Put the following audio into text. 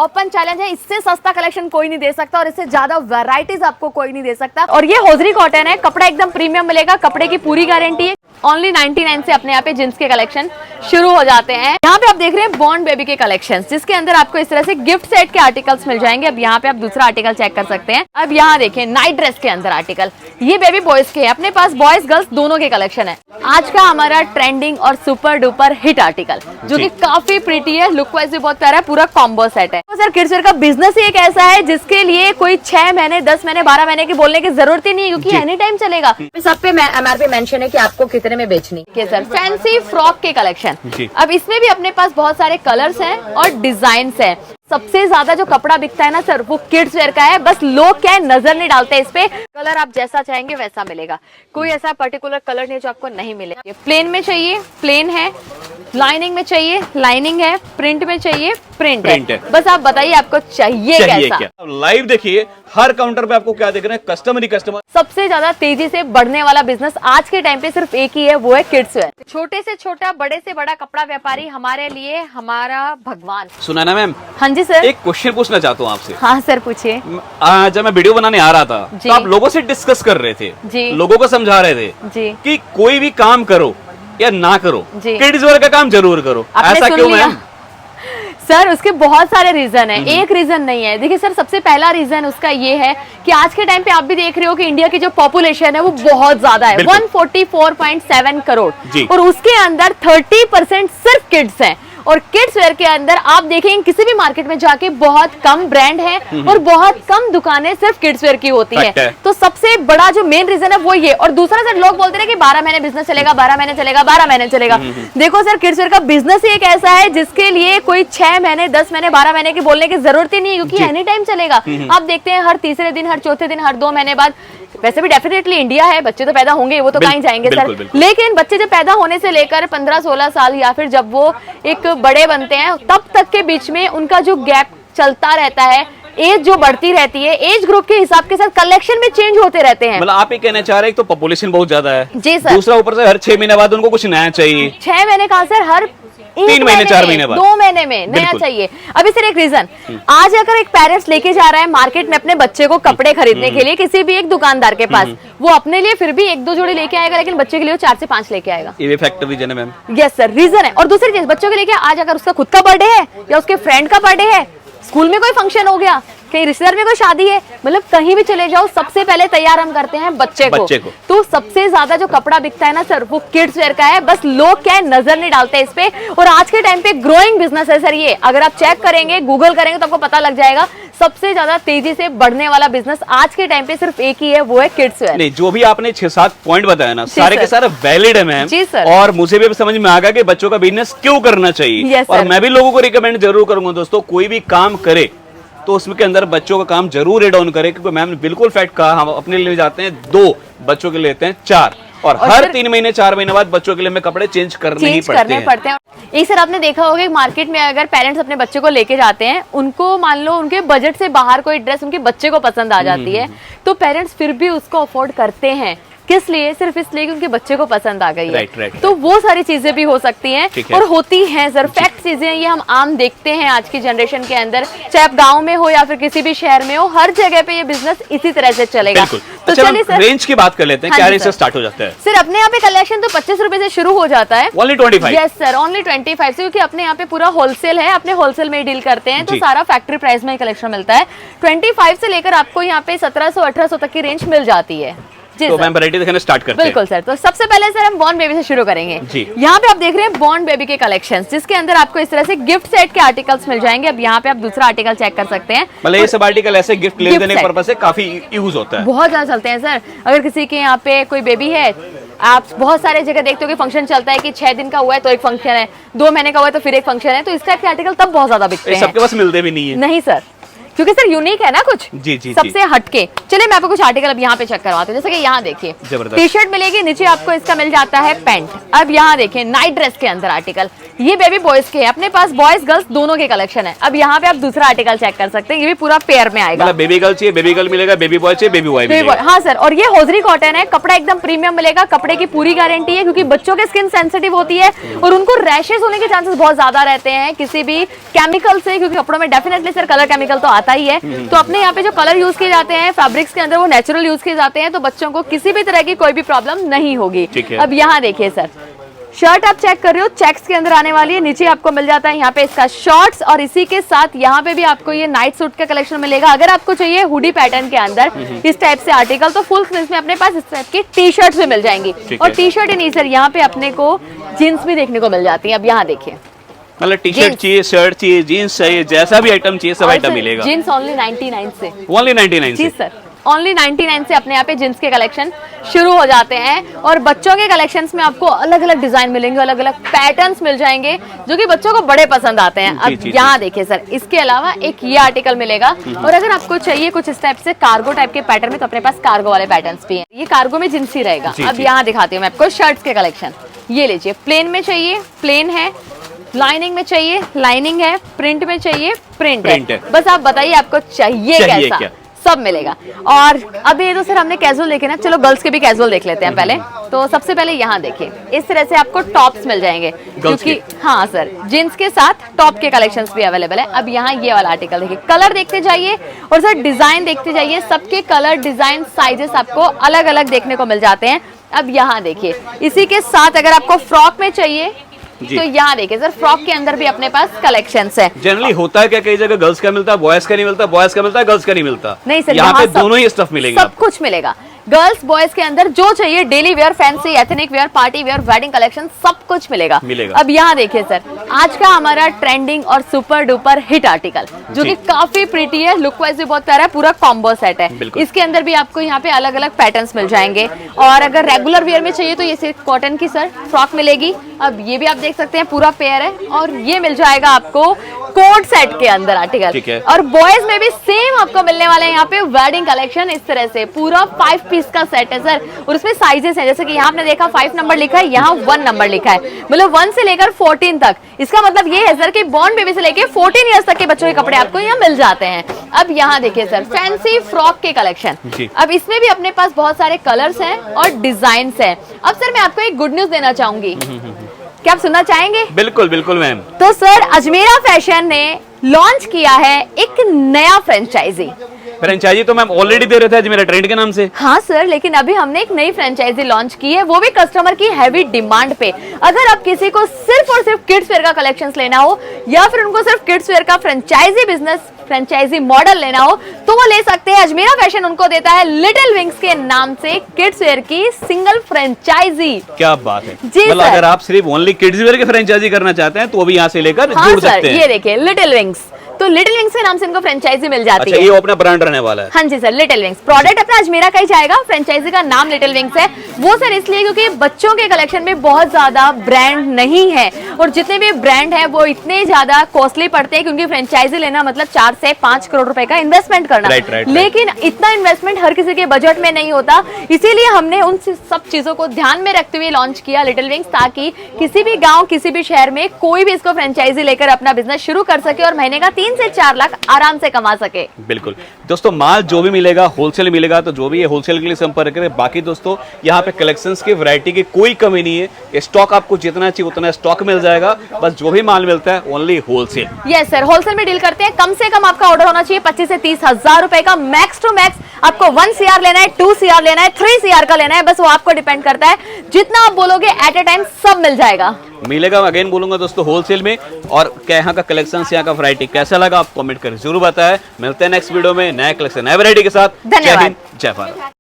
Open challenge है, इससे सस्ता कलेक्शन कोई नहीं दे सकता और इससे ज्यादा वैरायटीज आपको कोई नहीं दे सकता। और ये होजरी कॉटन है, कपड़ा एकदम प्रीमियम मिलेगा, कपड़े की पूरी गारंटी है। ओनली 99 से अपने यहाँ पे जींस के कलेक्शन शुरू हो जाते हैं। यहाँ पे आप देख रहे हैं बॉर्न बेबी के कलेक्शंस, जिसके अंदर आपको इस तरह से गिफ्ट सेट के आर्टिकल्स मिल जाएंगे। अब यहाँ पे आप दूसरा आर्टिकल चेक कर सकते हैं। अब यहाँ देखिए नाइट ड्रेस के अंदर आर्टिकल, ये बेबी बॉयज के हैं, अपने पास बॉयज गर्ल्स दोनों के कलेक्शन है। आज का हमारा ट्रेंडिंग और सुपर डुपर हिट आर्टिकल जो कि काफी प्रीटी है, लुक वाइज भी बहुत प्यारा है, पूरा कॉम्बो सेट है। तो सर किड्स वेयर का बिजनेस ही एक ऐसा है जिसके लिए कोई 6 महीने 10 महीने 12 महीने की बोलने की जरूरत ही नहीं है, क्योंकि एनी टाइम चलेगा। सब पे एमआरपी मेंशन है कि आपको कितने में बेचनी है। सर फैंसी फ्रॉक के कलेक्शन, अब इसमें भी अपने पास बहुत सारे कलर्स हैं और डिजाइन हैं। सबसे ज्यादा जो कपड़ा बिकता है ना सर, वो किड्स वेयर का है। बस लोग क्या है, नजर नहीं डालते इस पे। कलर आप जैसा चाहेंगे वैसा मिलेगा, कोई ऐसा पर्टिकुलर कलर नहीं जो आपको नहीं मिलेगा। प्लेन में चाहिए प्लेन है, लाइनिंग में चाहिए लाइनिंग है, प्रिंट में चाहिए प्रिंट है। बस आप बताइए आपको चाहिए कैसा। लाइव देखिए, हर काउंटर पे आपको क्या देख रहे हैं, कस्टमर ही कस्टमर। सबसे ज्यादा तेजी से बढ़ने वाला बिजनेस आज के टाइम पे सिर्फ एक ही है, वो है किड्स वेयर। छोटे से छोटा बड़े से बड़ा कपड़ा व्यापारी हमारे लिए हमारा भगवान। सुना ना मैम? हाँ जी सर। एक क्वेश्चन पूछना चाहता हूँ आपसे। हाँ सर पूछिए। जब मैं वीडियो बनाने आ रहा था तो आप लोगों से डिस्कस कर रहे थे जी, लोगों को समझा रहे थे जी कि कोई भी काम करो या ना करो, किड्स वेयर का काम जरूर करो। ऐसा क्यों मैम? सर उसके बहुत सारे रीजन है, एक रीजन नहीं है। देखिए सर, सबसे पहला रीजन उसका ये है कि आज के टाइम पे आप भी देख रहे हो कि इंडिया की जो पॉपुलेशन है वो बहुत ज्यादा है, 144.7 करोड़, और उसके अंदर 30% सिर्फ किड्स हैं। और किड्स वेयर के अंदर आप देखेंगे किसी भी मार्केट में जाके बहुत कम ब्रांड है और बहुत कम दुकानें सिर्फ किड्स वेयर की होती है। तो सबसे बड़ा जो मेन रीजन है वो ये। और दूसरा सर, लोग बोलते हैं कि 12 महीने बिजनेस चलेगा, 12 महीने चलेगा, 12 महीने चलेगा। देखो सर, किड्स वेयर का बिजनेस ही एक ऐसा है जिसके लिए कोई 6 महीने 10 महीने 12 महीने की बोलने की जरूरत ही नहीं है, क्योंकि एनी टाइम चलेगा। आप देखते हैं हर तीसरे दिन, हर चौथे दिन, हर 2 महीने बाद। वैसे भी डेफिनेटली इंडिया है, बच्चे तो पैदा होंगे, वो तो कहीं जाएंगे सर। लेकिन बच्चे जब पैदा होने से लेकर 15-16 साल या फिर जब वो एक बड़े बनते हैं, तब तक के बीच में उनका जो गैप चलता रहता है, एज जो बढ़ती रहती है, एज ग्रुप के हिसाब के साथ कलेक्शन में चेंज होते रहते हैं। मतलब आप ये कहना चाह रहे हैं, तो पॉपुलेशन बहुत ज्यादा है जी सर, दूसरा ऊपर से हर 6 महीने बाद उनको कुछ नया चाहिए। 6 महीने कहा सर, हर 3 महीने 4 महीने बाद, 2 महीने में नया चाहिए। अभी सर एक रीजन, आज अगर एक पेरेंट्स लेके जा रहा है मार्केट में अपने बच्चे को कपड़े खरीदने के लिए किसी भी एक दुकानदार के पास, वो अपने लिए फिर भी 1-2 जोड़ी लेके आएगा, लेकिन बच्चे के लिए 4 से 5 लेके आएगा। ये फैक्टर रीजन है मैम। यस सर, रीजन है। और दूसरी चीज, बच्चों के लिए आज अगर उसका खुद का बर्थडे है या उसके फ्रेंड का बर्थडे है, स्कूल में कोई फंक्शन हो गया, कहीं रिश्तेदार में कोई शादी है, मतलब कहीं भी चले जाओ, सबसे पहले तैयार हम करते हैं बच्चे को। तो सबसे ज्यादा जो कपड़ा बिकता है ना सर, वो किड्स वेयर का है। बस लोग क्या है, नजर नहीं डालते इस पे। और आज के टाइम पे ग्रोइंग बिजनेस है सर ये। अगर आप चेक करेंगे, गूगल करेंगे तो आपको पता लग जाएगा, सबसे ज्यादा तेजी से बढ़ने वाला बिजनेस आज के टाइम पे सिर्फ एक ही है, वो है किड्स वेयर। नहीं, जो भी आपने 6-7 पॉइंट बताया ना, सारे के सारे वैलिड है मैम जी सर। और मुझे भी समझ में आ गया कि बच्चों का बिजनेस क्यों करना चाहिए। और मैं भी लोगों को रिकमेंड जरूर करूंगा दोस्तों, कोई भी काम करे तो उसमें के अंदर बच्चों का काम जरूर एड ऑन करें, क्योंकि मैम ने बिल्कुल फैक्ट कहा। हम अपने लिए जाते हैं 2, बच्चों के लिए लेते हैं 4, और हर 3 महीने 4 महीने बाद बच्चों के लिए हमें कपड़े चेंज करने ही पड़ते हैं। एक सर आपने देखा होगा मार्केट में अगर पेरेंट्स अपने बच्चे को लेके जाते हैं, उनको मान लो उनके बजट से बाहर कोई ड्रेस उनके बच्चे को पसंद आ जाती है, तो पेरेंट्स फिर भी उसको अफोर्ड करते हैं। किस लिए? सिर्फ इसलिए कि उनके बच्चे को पसंद आ गई है। तो वो सारी चीजें भी हो सकती हैं और होती हैं सर, फैक्ट चीजें ये हम आम देखते हैं आज की जनरेशन के अंदर, चाहे आप गांव में हो या फिर किसी भी शहर में हो, हर जगह पे ये बिजनेस इसी तरह से चलेगा। तो चलिए सर रेंज की बात कर लेते हैं। क्या रेंज से स्टार्ट हो जाता है? सर अपने यहाँ पे कलेक्शन तो 25 रुपए से शुरू हो जाता है। ओनली 25? यस सर, ओनली 25 से, क्योंकि अपने यहाँ पे पूरा होलसेल है, अपने होलसेल में डील करते हैं, तो सारा फैक्ट्री प्राइस में कलेक्शन मिलता है। 25 से लेकर आपको यहाँ पे 1700-1800 तक की रेंज मिल जाती है। तो मैम वैरायटी दिखाना स्टार्ट करते हैं। बिल्कुल सर। तो सबसे पहले सर हम बॉर्न बेबी से शुरू करेंगे। यहाँ पे आप देख रहे हैं बॉर्न बेबी के कलेक्शंस, जिसके अंदर आपको इस तरह से गिफ्ट सेट के आर्टिकल्स मिल जाएंगे। अब यहाँ पे आप दूसरा आर्टिकल चेक कर सकते हैं। मतलब ये सब आर्टिकल ऐसे गिफ्ट ले देने के पर्पस से काफी यूज होता है, बहुत ज्यादा चलते हैं सर। अगर किसी के यहाँ पे कोई बेबी है, आप बहुत सारे जगह देखते हो कि फंक्शन चलता है कि 6 दिन का हुआ है तो एक फंक्शन है, 2 महीने का हुआ है तो फिर एक फंक्शन है, तो इस टाइप के आर्टिकल तब बहुत ज्यादा बिकते हैं। सबके पास मिलते भी नहीं है। नहीं सर, क्योंकि सर यूनिक है ना कुछ जी सबसे हटके। चलिए मैं आपको कुछ आर्टिकल अब यहाँ पे चेक करवाती हूँ। जैसे कि यहाँ देखिए टी शर्ट मिलेगी, नीचे आपको इसका मिल जाता है पैंट। अब यहाँ देखिए नाइट ड्रेस के अंदर आर्टिकल, ये बेबी बॉयज के हैं, अपने पास बॉयज गर्ल्स दोनों के कलेक्शन है। अब यहाँ पे आप दूसरा आर्टिकल चेक कर सकते हैं, ये भी पूरा पेयर में आएगा। मतलब बेबी गर्ल चाहिए बेबी गर्ल मिलेगा, बेबी बॉय चाहिए बेबी बॉय मिलेगा। हाँ सर, और ये होजरी कॉटन है, कपड़ा एकदम प्रीमियम मिलेगा, कपड़े की पूरी गारंटी है, क्योंकि बच्चों के स्किन सेंसिटिव होती है और उनको रैशेस होने के चांसेस बहुत ज्यादा रहते हैं किसी भी केमिकल से, क्योंकि कपड़ों में डेफिनेटली सर कलर केमिकल तो आता ही है। तो अपने यहाँ पे जो कलर यूज किए जाते हैं फैब्रिक्स के अंदर वो नेचुरल यूज किए जाते हैं, तो बच्चों को किसी भी तरह की कोई भी प्रॉब्लम नहीं होगी। अब यहाँ देखिए सर, शर्ट आप चेक कर रहे हो, चेक्स के अंदर आने वाली है, नीचे आपको मिल जाता है यहाँ पे इसका शॉर्ट्स, और इसी के साथ यहाँ पे भी आपको ये नाइट सूट का कलेक्शन मिलेगा। अगर आपको चाहिए हुडी पैटर्न के अंदर इस टाइप से आर्टिकल, तो फुल स्लीव्स में अपने पास इस टाइप की टी शर्ट्स भी मिल जाएंगी। और टी शर्ट ही नहीं सर, यहाँ पे अपने को जीन्स भी देखने को मिल जाती है। अब यहाँ देखिए, मतलब टी शर्ट चाहिए, शर्ट चाहिए, जीन्स चाहिए, जैसा भी आइटम चाहिए सब आइटम मिलेगा। जीन्स ओनली 99 से, ओनली 99 जी सर, ओनली 99 से अपने यहाँ पे जींस के कलेक्शन शुरू हो जाते हैं। और बच्चों के कलेक्शंस में आपको अलग अलग डिजाइन मिलेंगे, अलग अलग पैटर्न्स मिल जाएंगे जो कि बच्चों को बड़े पसंद आते हैं। अब यहाँ देखिए सर, इसके अलावा एक ये आर्टिकल मिलेगा, और अगर आपको चाहिए कुछ इस टाइप से कार्गो टाइप के पैटर्न में, तो अपने पास कार्गो वाले पैटर्न्स भी हैं। ये कार्गो में जींस ही रहेगा। अब यहाँ दिखाती हूँ मैं आपको शर्ट्स के कलेक्शन। ये लीजिए, प्लेन में चाहिए प्लेन है, लाइनिंग में चाहिए लाइनिंग है, प्रिंट में चाहिए प्रिंट है। बस आप बताइए आपको चाहिए कैसा, क्या? सब मिलेगा। और अब ये तो सर हमने कैजुअल देखे ना, चलो गर्ल्स के भी कैजुअल देख लेते हैं पहले। तो सबसे पहले यहाँ देखिए, इस तरह से आपको टॉप्स मिल जाएंगे, क्योंकि हाँ सर, जींस के साथ टॉप के कलेक्शंस भी अवेलेबल है। अब यहाँ ये वाला आर्टिकल देखिए, कलर देखते जाइए और सर डिजाइन देखते जाइए, सबके कलर डिजाइन साइजेस आपको अलग अलग देखने को मिल जाते हैं। अब यहाँ देखिए, इसी के साथ अगर आपको फ्रॉक में चाहिए तो यहाँ देखिए सर, फ्रॉक के अंदर भी अपने पास कलेक्शंस है। जनरली होता है क्या, कई जगह गर्ल्स का मिलता है, बॉयज का नहीं मिलता, बॉयज का मिलता है, गर्ल्स का नहीं मिलता। नहीं सर, यहाँ पे दोनों ही स्टफ मिलेगा, सब कुछ मिलेगा। गर्ल्स बॉयज के अंदर जो चाहिए, daily wear, fancy, ethnic wear, party wear, wedding collection, सब कुछ मिलेगा। अब यहाँ देखिए सर, आज का हमारा ट्रेंडिंग और सुपर डुपर हिट आर्टिकल, जो कि काफी प्रिटी है, लुक वाइज भी बहुत प्यारा है, पूरा कॉम्बो सेट है। इसके अंदर भी आपको यहाँ पे अलग अलग पैटर्न्स मिल जाएंगे। और अगर रेगुलर वेयर में चाहिए तो ये सिर्फ कॉटन की सर फ्रॉक मिलेगी। अब ये भी आप देख सकते हैं, पूरा पेयर है, और ये मिल जाएगा आपको कोट सेट के अंदर आर्टिकल। और बॉयज में भी सेम आपको मिलने वाला है यहाँ पे वेडिंग कलेक्शन, इस तरह से पूरा 5 पीस का सेट है सर। और उसमें साइजेस हैं, जैसे कि यहाँ आपने देखा 5 नंबर लिखा है, यहाँ 1 नंबर लिखा है, मतलब 1 से लेकर 14 तक। इसका मतलब ये है सर कि बॉर्न बेबी से लेकर 14 ईयर्स तक के बच्चों के कपड़े आपको यहाँ मिल जाते हैं। अब यहाँ देखिए सर, फैंसी फ्रॉक के कलेक्शन। अब इसमें भी अपने पास बहुत सारे कलर्स हैं और डिजाइन है। अब सर मैं आपको एक गुड न्यूज देना चाहूंगी, क्या आप सुनना चाहेंगे? बिल्कुल बिल्कुल मैम। तो सर, अजमेरा फैशन ने लॉन्च किया है एक नया फ्रेंचाइजी तो मैम ऑलरेडी दे रहे थे अजमेरा ट्रेंड के नाम से। हाँ सर, लेकिन अभी हमने एक नई फ्रेंचाइजी लॉन्च की है, वो भी कस्टमर की हैवी डिमांड पे। अगर आप किसी को सिर्फ और सिर्फ किड्स वेयर का कलेक्शंस लेना हो, या फिर उनको सिर्फ किड्स वेयर का फ्रेंचाइजी बिजनेस, फ्रेंचाइजी मॉडल लेना हो, तो वो ले सकते हैं। अजमेरा फैशन उनको देता है लिटिल विंग्स के नाम से किड्स वेयर की सिंगल फ्रेंचाइजी। क्या बात है, मतलब अगर आप सिर्फ ओनली किड्स वेयर की फ्रेंचाइजी करना चाहते हैं तो भी यहाँ से लेकर जुड़ सकते हैं। ये देखिए लिटिल विंग्स, तो लिटिल विंग्स के नाम से इनको फ्रेंचाइजी मिल जाती है। ये अपना ब्रांड रहने वाला है। हाँ जी सर, लिटिल विंग्स प्रोडक्ट अपना अजमेरा का ही जाएगा, फ्रेंचाइजी का नाम लिटिल विंग्स है। वो सर इसलिए क्योंकि बच्चों के कलेक्शन में बहुत ज्यादा ब्रांड नहीं है, और जितने भी ब्रांड है वो इतने ज्यादा कॉस्टली पड़ते हैं, क्योंकि फ्रेंचाइजी लेना मतलब 4 से 5 करोड़ रुपए का इन्वेस्टमेंट करना। लेकिन इतना इन्वेस्टमेंट हर किसी के बजट में नहीं होता, इसीलिए हमने उन सब चीजों को ध्यान में रखते हुए लॉन्च किया लिटिल विंग्स, ताकि किसी भी गाँव, किसी भी शहर में कोई भी इसको फ्रेंचाइजी लेकर अपना बिजनेस शुरू कर सके और महीने का 3 से 4 लाख आराम से कमा सके। बिल्कुल दोस्तों, माल जो भी मिलेगा होलसेल मिलेगा, तो जो भी है होलसेल के लिए संपर्क करें। बाकी दोस्तों, यहाँ पे कलेक्शंस की वैरायटी की कोई कमी नहीं है, स्टॉक आपको जितना चाहिए उतना स्टॉक मिल जाएगा। बस जो भी माल मिलता है only wholesale. Yes sir, wholesale में डील करते हैं। कम से कम आपका ऑर्डर होना चाहिए 25 से 30 हजार रुपए का, मैक्स टू मैक्स आपको 1 CR लेना है, 2 CR लेना है, 3 CR का लेना है, बस वो आपको डिपेंड करता है। जितना आप बोलोगे एट ए टाइम सब मिल जाएगा, मिलेगा। अगेन बोलूंगा दोस्तों, होलसेल में। और क्या यहाँ का कलेक्शन, यहाँ का वैरायटी कैसा लगा आप कमेंट कर जरूर बताएं। मिलते हैं नेक्स्ट वीडियो में नया कलेक्शन, नया वैरायटी के साथ। धन्यवाद, जय भारत।